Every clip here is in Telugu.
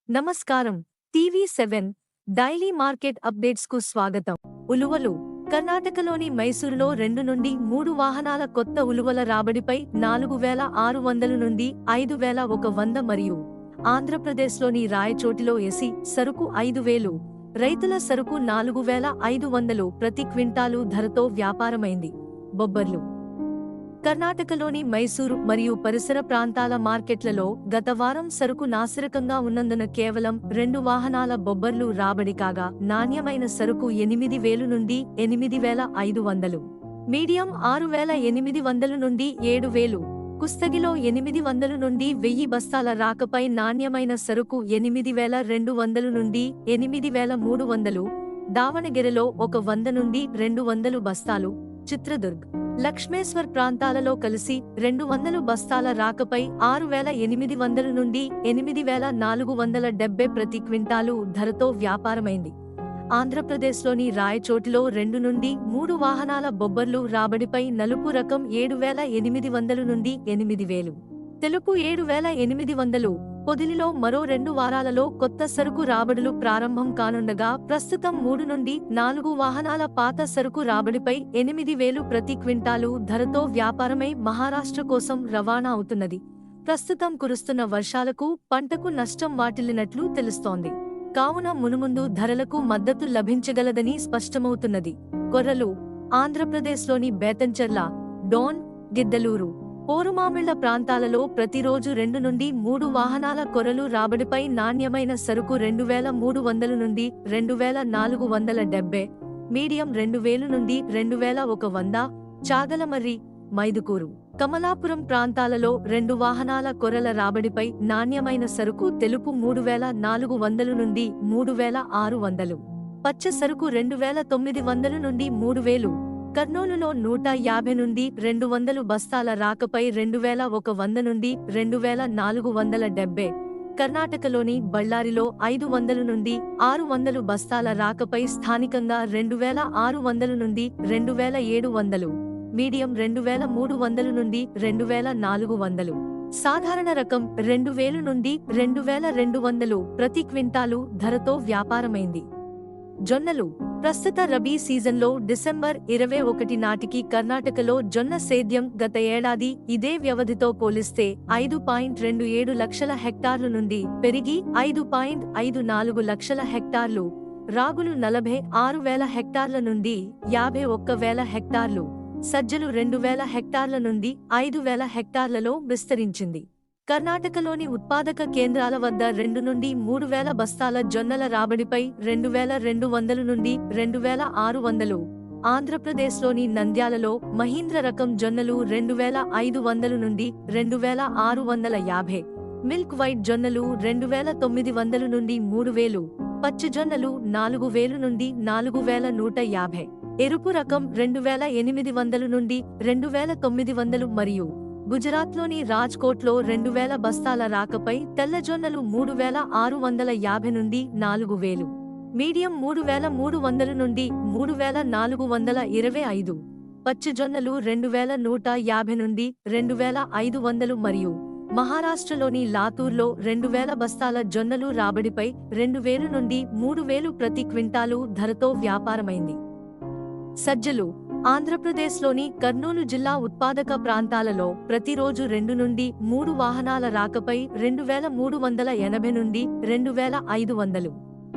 నమస్కారం. టీవీ7 డైలీ మార్కెట్ అప్డేట్స్కు స్వాగతం. ఉలువలు కర్ణాటకలోని మైసూరులో 2 నుండి 3 వాహనాల కొత్త ఉలువల రాబడిపై 4,600 నుండి 5,100 మరియు ఆంధ్రప్రదేశ్లోని రాయచోటిలో ఎసి సరుకు 5,000, రైతుల సరుకు 4,500 ప్రతి క్వింటాలు ధరతో వ్యాపారమైంది. బొబ్బర్లు కర్ణాటకలోని మైసూరు మరియు పరిసర ప్రాంతాల మార్కెట్లలో గత వారం సరుకు నాసిరకంగా ఉన్నందున కేవలం 2 వాహనాల బొబ్బర్లు రాబడి కాగా నాణ్యమైన సరుకు 8,000 నుండి 8,500, మీడియం 6,800 నుండి 7,000, కుస్తగిలో 800 నుండి 1,000 బస్తాల రాకపై నాణ్యమైన సరుకు 8,200 నుండి 8,300, దావణగిరిలో 100 నుండి 200 బస్తాలు, చిత్రదుర్గ్, లక్ష్మేశ్వర్ ప్రాంతాలలో కలిసి 200 బస్తాల రాకపై 6,800 నుండి 8,470 ప్రతి క్వింటాలు ధరతో వ్యాపారమైంది. ఆంధ్రప్రదేశ్లోని రాయచోటిలో 2 నుండి 3 వాహనాల బొబ్బర్లు రాబడిపై నలుపు రకం 7,800 నుండి 8,000, తెలుపు 7,800, పొదిలిలో మరో 2 వారాలలో కొత్త సరుకు రాబడులు ప్రారంభం కానుండగా ప్రస్తుతం 3 నుండి 4 వాహనాల పాత సరుకు రాబడిపై 8,000 ప్రతి క్వింటాలు ధరతో వ్యాపారమై మహారాష్ట్ర కోసం రవాణా అవుతున్నది. ప్రస్తుతం కురుస్తున్న వర్షాలకు పంటకు నష్టం వాటిల్లినట్లు తెలుస్తోంది. కావున మునుముందు ధరలకు మద్దతు లభించగలదని స్పష్టమవుతున్నది. కొర్రలు ఆంధ్రప్రదేశ్లోని బేతంచెర్ల, డోన్, గిద్దలూరు, పోరుమామిళ్ల ప్రాంతాలలో ప్రతిరోజు 2 నుండి 3 వాహనాల కొర్రలు రాబడిపై నాణ్యమైన సరుకు 2,300 నుండి 2,470, మీడియం 2,000 నుండి 2,100, చాగలమర్రి, మైదుకూరు, కమలాపురం ప్రాంతాలలో 2 వాహనాల కొర్రల రాబడిపై నాణ్యమైన సరుకు తెలుపు 3,400 నుండి 3,600, పచ్చ సరుకు 2,900 నుండి 3,000, కర్నూలులో 150 నుండి 200 బస్తాల రాకపై 2,100 నుండి 2,470, కర్ణాటకలోని బళ్ళారిలో 500 నుండి 600 బస్తాల రాకపై స్థానికంగా 2,600 నుండి 2,700, మీడియం 2,300 నుండి 2,400, సాధారణ రకం 2,000 నుండి 2,200 ప్రతి క్వింటాలు ధరతో వ్యాపారమైంది. జొన్నలు ప్రస్తుత రబీ సీజన్లో డిసెంబర్ 21 నాటికి కర్ణాటకలో జొన్న సేద్యం గత ఏడాది ఇదే వ్యవధితో పోలిస్తే 5.27 లక్షల హెక్టార్లు నుండి పెరిగి 5.54 లక్షల హెక్టార్లు, రాగులు 46,000 హెక్టార్ల నుండి 51,000 హెక్టార్లు, సజ్జలు 2,000 హెక్టార్ల నుండి 5,000 హెక్టార్లలో విస్తరించింది. కర్ణాటకలోని ఉత్పాదక కేంద్రాల వద్ద 2 నుండి 3,000 బస్తాల జొన్నల రాబడిపై 2,200 నుండి 2,600, ఆంధ్రప్రదేశ్లోని నంద్యాలలో మహీంద్ర రకం జొన్నలు 2,500 నుండి 2,650, మిల్క్ వైట్ జొన్నలు 2,900 నుండి 3,000, పచ్చ జొన్నలు 4,000 నుండి 4,150, ఎరుపు రకం 2,800 నుండి 2,900 మరియు గుజరాత్లోని రాజ్కోట్లో 2,000 బస్తాల రాకపై తెల్లజొన్నలు 3,650 నుండి 4,000, మీడియం 3,300 నుండి 3,425, పచ్చజొన్నలు 2,150 నుండి 2,500 మరియు మహారాష్ట్రలోని లాతూర్లో 2,000 బస్తాల జొన్నలు రాబడిపై 2,000 నుండి 3,000 ప్రతి క్వింటాలు ధరతో వ్యాపారమైంది. సజ్జలు ఆంధ్రప్రదేశ్లోని కర్నూలు జిల్లా ఉత్పాదక ప్రాంతాలలో ప్రతిరోజు 2 నుండి 3 వాహనాల రాకపై 2,380 నుండి 2,500,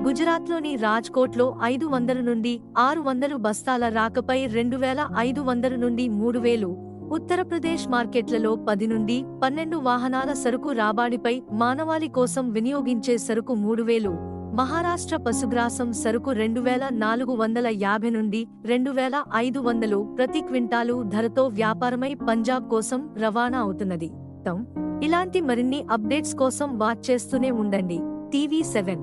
గుజరాత్లోని రాజ్కోట్లో 500 నుండి 600 బస్తాల రాకపై 2,500 నుండి 3,000, ఉత్తరప్రదేశ్ మార్కెట్లలో 10 నుండి 12 వాహనాల సరుకు రాబడిపై మానవాళి కోసం వినియోగించే సరుకు 3,000, మహారాష్ట్ర పశుగ్రాసం సరుకు 2,450 నుండి 2,500 ప్రతి క్వింటాలు ధరతో వ్యాపారమై పంజాబ్ కోసం రవాణా అవుతున్నది. ఇలాంటి మరిన్ని అప్డేట్స్ కోసం వాచ్ చేస్తూనే ఉండండి టీవీ7.